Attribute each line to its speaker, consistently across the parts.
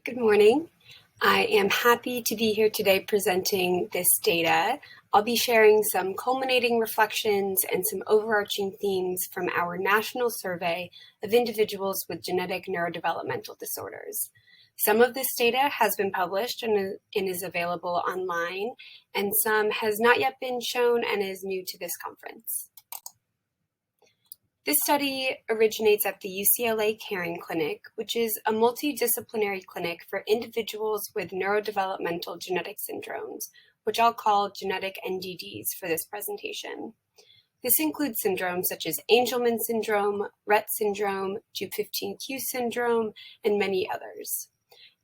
Speaker 1: Good morning. I am happy to be here today presenting this data. I'll be sharing some culminating reflections and some overarching themes from our national survey of individuals with genetic neurodevelopmental disorders. Some of this data has been published and is available online, and some has not yet been shown and is new to this conference. This study originates at the UCLA Caring Clinic, which is a multidisciplinary clinic for individuals with neurodevelopmental genetic syndromes, which I'll call genetic NDDs for this presentation. This includes syndromes such as Angelman syndrome, Rett syndrome, Jup15q syndrome, and many others.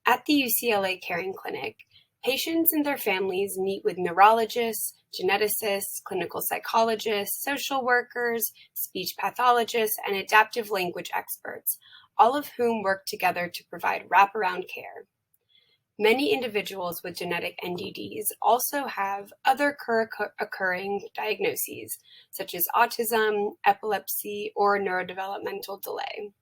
Speaker 1: At the UCLA Caring Clinic, patients and their families meet with neurologists, geneticists, clinical psychologists, social workers, speech pathologists, and adaptive language experts, all of whom work together to provide wraparound care. Many individuals with genetic NDDs also have other occurring diagnoses, such as autism, epilepsy, or neurodevelopmental delay.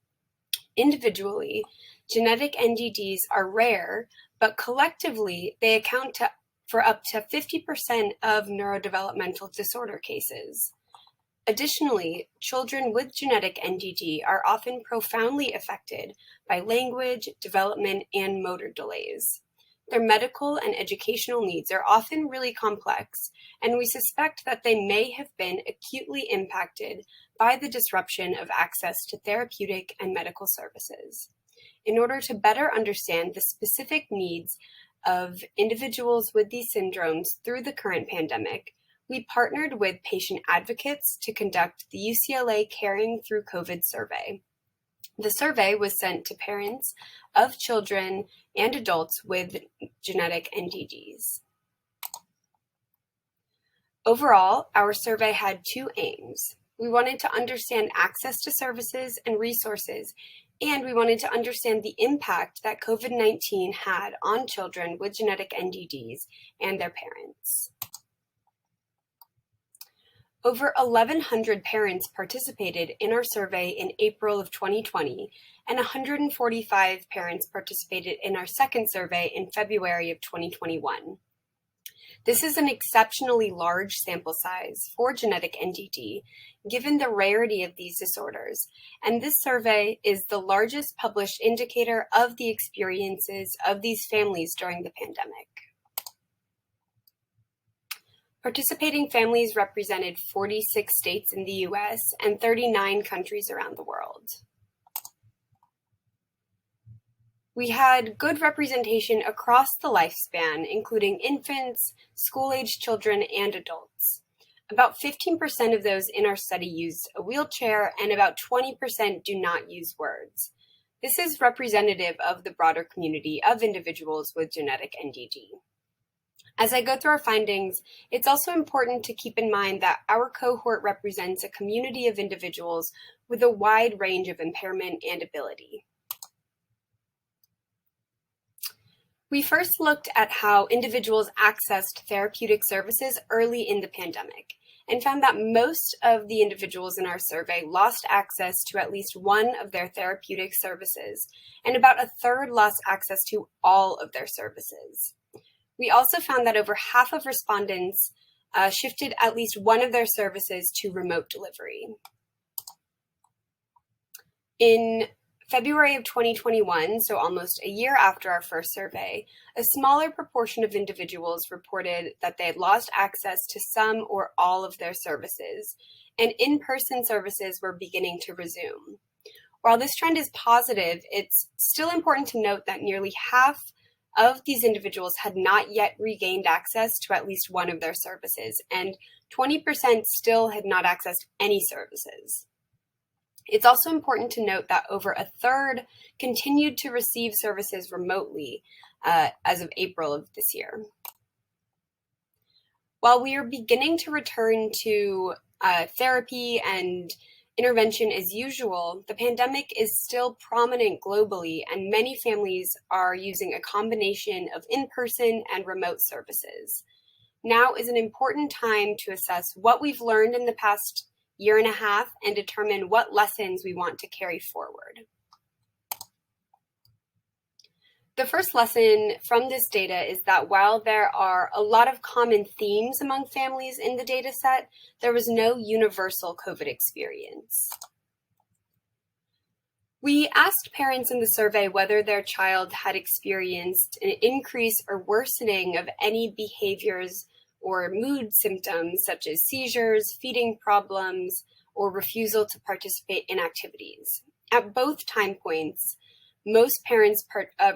Speaker 1: Individually, genetic NDDs are rare, but collectively they account for up to 50% of neurodevelopmental disorder cases. Additionally, children with genetic NDD are often profoundly affected by language, development, and motor delays. Their medical and educational needs are often really complex, and we suspect that they may have been acutely impacted by the disruption of access to therapeutic and medical services. In order to better understand the specific needs of individuals with these syndromes through the current pandemic, we partnered with patient advocates to conduct the UCLA Caring Through COVID survey. The survey was sent to parents of children and adults with genetic NDDs. Overall, our survey had two aims. We wanted to understand access to services and resources, and we wanted to understand the impact that COVID-19 had on children with genetic NDDs and their parents. Over 1,100 parents participated in our survey in April of 2020, and 145 parents participated in our second survey in February of 2021. This is an exceptionally large sample size for genetic NDD, given the rarity of these disorders, and this survey is the largest published indicator of the experiences of these families during the pandemic. Participating families represented 46 states in the US and 39 countries around the world. We had good representation across the lifespan, including infants, school-aged children, and adults. About 15% of those in our study used a wheelchair, and about 20% do not use words. This is representative of the broader community of individuals with genetic NDD. As I go through our findings, it's also important to keep in mind that our cohort represents a community of individuals with a wide range of impairment and ability. We first looked at how individuals accessed therapeutic services early in the pandemic and found that most of the individuals in our survey lost access to at least one of their therapeutic services, and about a third lost access to all of their services. We also found that over half of respondents shifted at least one of their services to remote delivery. In February of 2021, so almost a year after our first survey, a smaller proportion of individuals reported that they had lost access to some or all of their services, and in-person services were beginning to resume. While this trend is positive, it's still important to note that nearly half of these individuals had not yet regained access to at least one of their services, and 20% still had not accessed any services. It's also important to note that over a third continued to receive services remotely as of April of this year. While we are beginning to return to therapy and intervention as usual, the pandemic is still prominent globally, and many families are using a combination of in-person and remote services. Now is an important time to assess what we've learned in the past year and a half and determine what lessons we want to carry forward. The first lesson from this data is that while there are a lot of common themes among families in the data set, there was no universal COVID experience. We asked parents in the survey whether their child had experienced an increase or worsening of any behaviors or mood symptoms such as seizures, feeding problems, or refusal to participate in activities. At both time points, most parents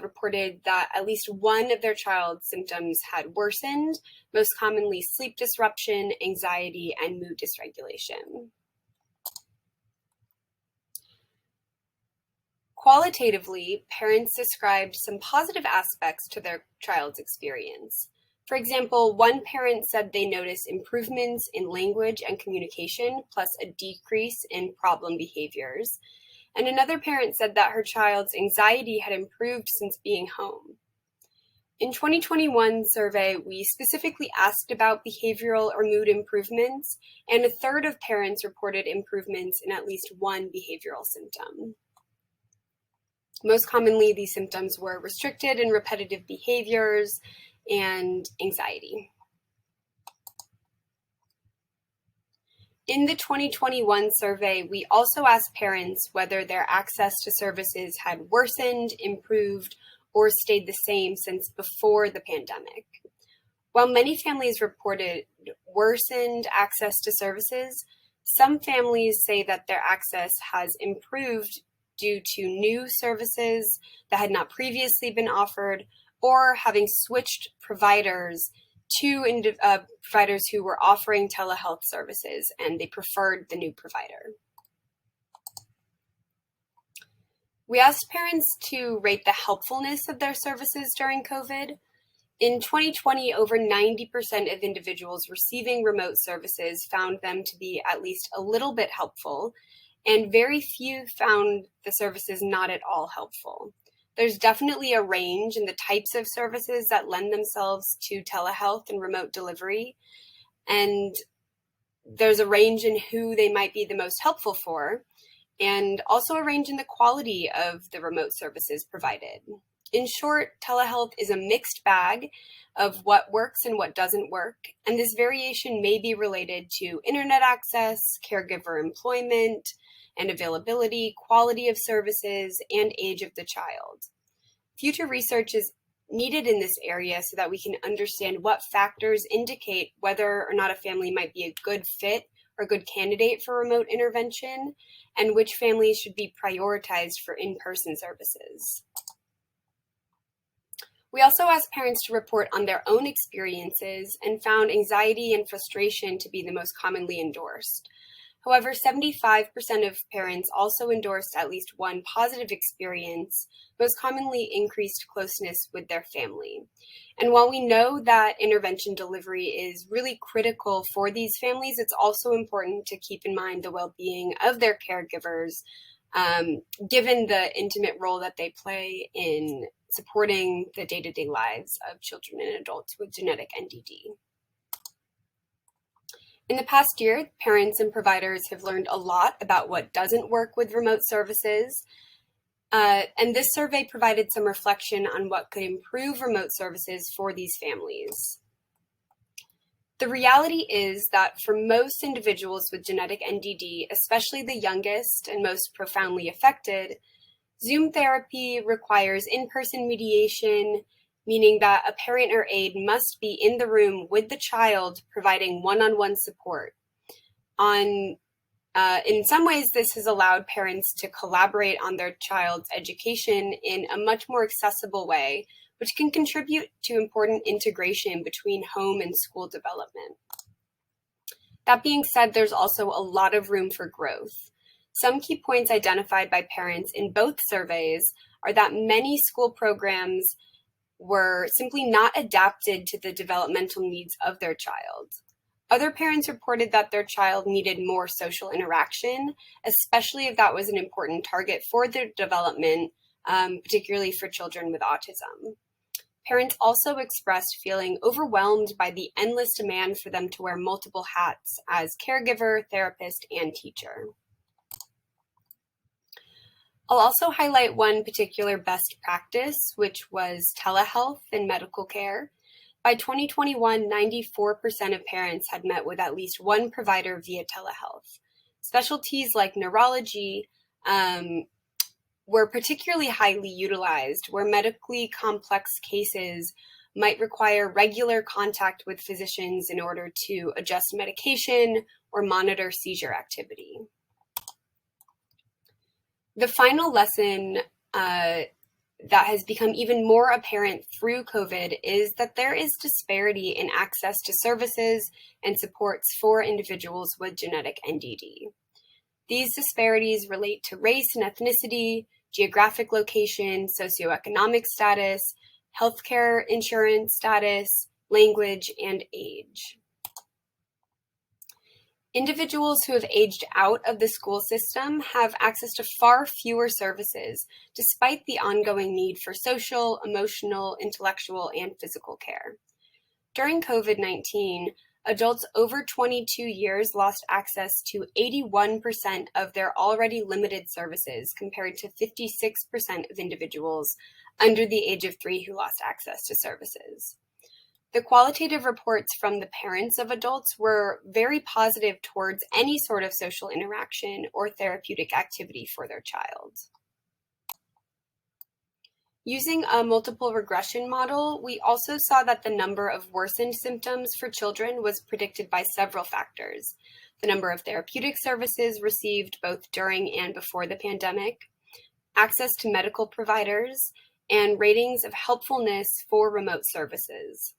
Speaker 1: reported that at least one of their child's symptoms had worsened, most commonly sleep disruption, anxiety, and mood dysregulation. Qualitatively, parents described some positive aspects to their child's experience. For example, one parent said they noticed improvements in language and communication, plus a decrease in problem behaviors. And another parent said that her child's anxiety had improved since being home. In 2021 survey, we specifically asked about behavioral or mood improvements, and a third of parents reported improvements in at least one behavioral symptom. Most commonly, these symptoms were restricted and repetitive behaviors and anxiety. In the 2021 survey, we also asked parents whether their access to services had worsened, improved, or stayed the same since before the pandemic. While many families reported worsened access to services, some families say that their access has improved due to new services that had not previously been offered, or having switched providers to providers who were offering telehealth services and they preferred the new provider. We asked parents to rate the helpfulness of their services during COVID. In 2020, over 90% of individuals receiving remote services found them to be at least a little bit helpful, and very few found the services not at all helpful. There's definitely a range in the types of services that lend themselves to telehealth and remote delivery, and there's a range in who they might be the most helpful for, and also a range in the quality of the remote services provided. In short, telehealth is a mixed bag of what works and what doesn't work, and this variation may be related to internet access, caregiver employment and availability, quality of services, and age of the child. Future research is needed in this area so that we can understand what factors indicate whether or not a family might be a good fit or good candidate for remote intervention, and which families should be prioritized for in-person services. We also asked parents to report on their own experiences and found anxiety and frustration to be the most commonly endorsed. However, 75% of parents also endorsed at least one positive experience, most commonly increased closeness with their family. And while we know that intervention delivery is really critical for these families, it's also important to keep in mind the well-being of their caregivers, given the intimate role that they play in supporting the day-to-day lives of children and adults with genetic NDD. In the past year, parents and providers have learned a lot about what doesn't work with remote services, and this survey provided some reflection on what could improve remote services for these families. The reality is that for most individuals with genetic NDD, especially the youngest and most profoundly affected, Zoom therapy requires in-person mediation, meaning that a parent or aide must be in the room with the child providing one-on-one support. In some ways, this has allowed parents to collaborate on their child's education in a much more accessible way, which can contribute to important integration between home and school development. That being said, there's also a lot of room for growth. Some key points identified by parents in both surveys are that many school programs were simply not adapted to the developmental needs of their child. Other parents reported that their child needed more social interaction, especially if that was an important target for their development, particularly for children with autism. Parents also expressed feeling overwhelmed by the endless demand for them to wear multiple hats as caregiver, therapist, and teacher. I'll also highlight one particular best practice, which was telehealth in medical care. By 2021, 94% of parents had met with at least one provider via telehealth. Specialties like neurology were particularly highly utilized, where medically complex cases might require regular contact with physicians in order to adjust medication or monitor seizure activity. The final lesson that has become even more apparent through COVID is that there is disparity in access to services and supports for individuals with genetic NDD. These disparities relate to race and ethnicity, geographic location, socioeconomic status, healthcare insurance status, language, and age. Individuals who have aged out of the school system have access to far fewer services, despite the ongoing need for social, emotional, intellectual, and physical care. During COVID-19, adults over 22 years lost access to 81% of their already limited services, compared to 56% of individuals under the age of 3 who lost access to services. The qualitative reports from the parents of adults were very positive towards any sort of social interaction or therapeutic activity for their child. Using a multiple regression model, we also saw that the number of worsened symptoms for children was predicted by several factors: the number of therapeutic services received both during and before the pandemic, access to medical providers, and ratings of helpfulness for remote services.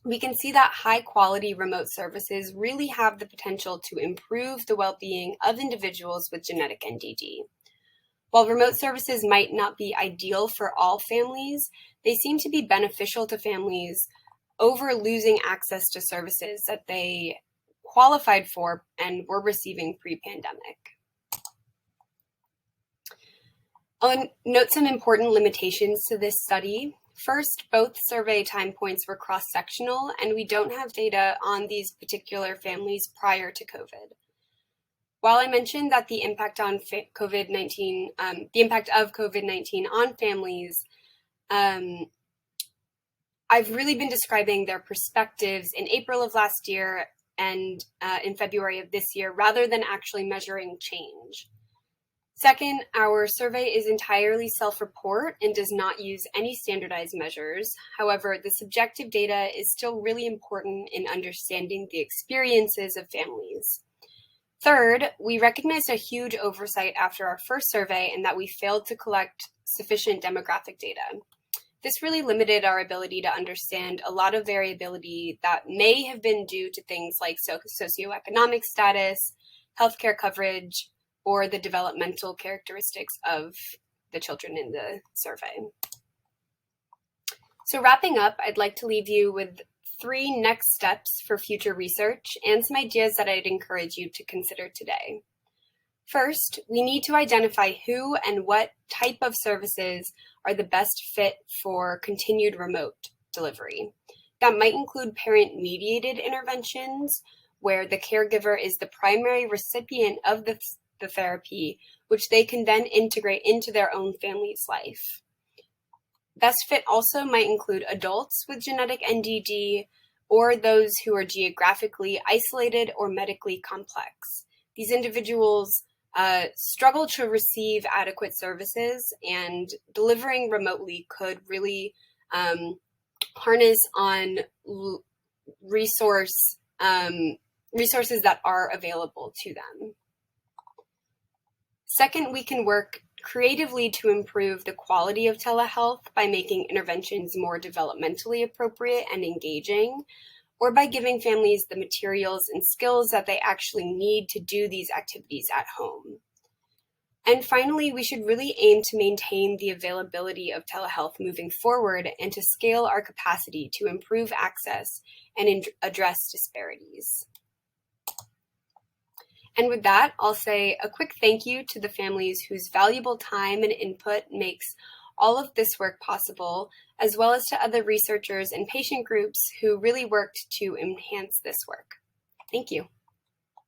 Speaker 1: We can see that high-quality remote services really have the potential to improve the well-being of individuals with genetic NDD. While remote services might not be ideal for all families, they seem to be beneficial to families over losing access to services that they qualified for and were receiving pre-pandemic. I'll note some important limitations to this study. First, both survey time points were cross-sectional, and we don't have data on these particular families prior to COVID. While I mentioned that the impact on COVID-19, the impact of COVID-19 on families, I've really been describing their perspectives in April of last year and in February of this year, rather than actually measuring change. Second, our survey is entirely self-report and does not use any standardized measures. However, the subjective data is still really important in understanding the experiences of families. Third, we recognized a huge oversight after our first survey and that we failed to collect sufficient demographic data. This really limited our ability to understand a lot of variability that may have been due to things like socioeconomic status, healthcare coverage, or the developmental characteristics of the children in the survey. So wrapping up, I'd like to leave you with 3 next steps for future research and some ideas that I'd encourage you to consider today. First, we need to identify who and what type of services are the best fit for continued remote delivery. That might include parent-mediated interventions, where the caregiver is the primary recipient of the therapy, which they can then integrate into their own family's life. Best fit also might include adults with genetic NDD or those who are geographically isolated or medically complex. These individuals struggle to receive adequate services, and delivering remotely could really harness on resources that are available to them. Second, we can work creatively to improve the quality of telehealth by making interventions more developmentally appropriate and engaging, or by giving families the materials and skills that they actually need to do these activities at home. And finally, we should really aim to maintain the availability of telehealth moving forward and to scale our capacity to improve access and address disparities. And with that, I'll say a quick thank you to the families whose valuable time and input makes all of this work possible, as well as to other researchers and patient groups who really worked to enhance this work. Thank you.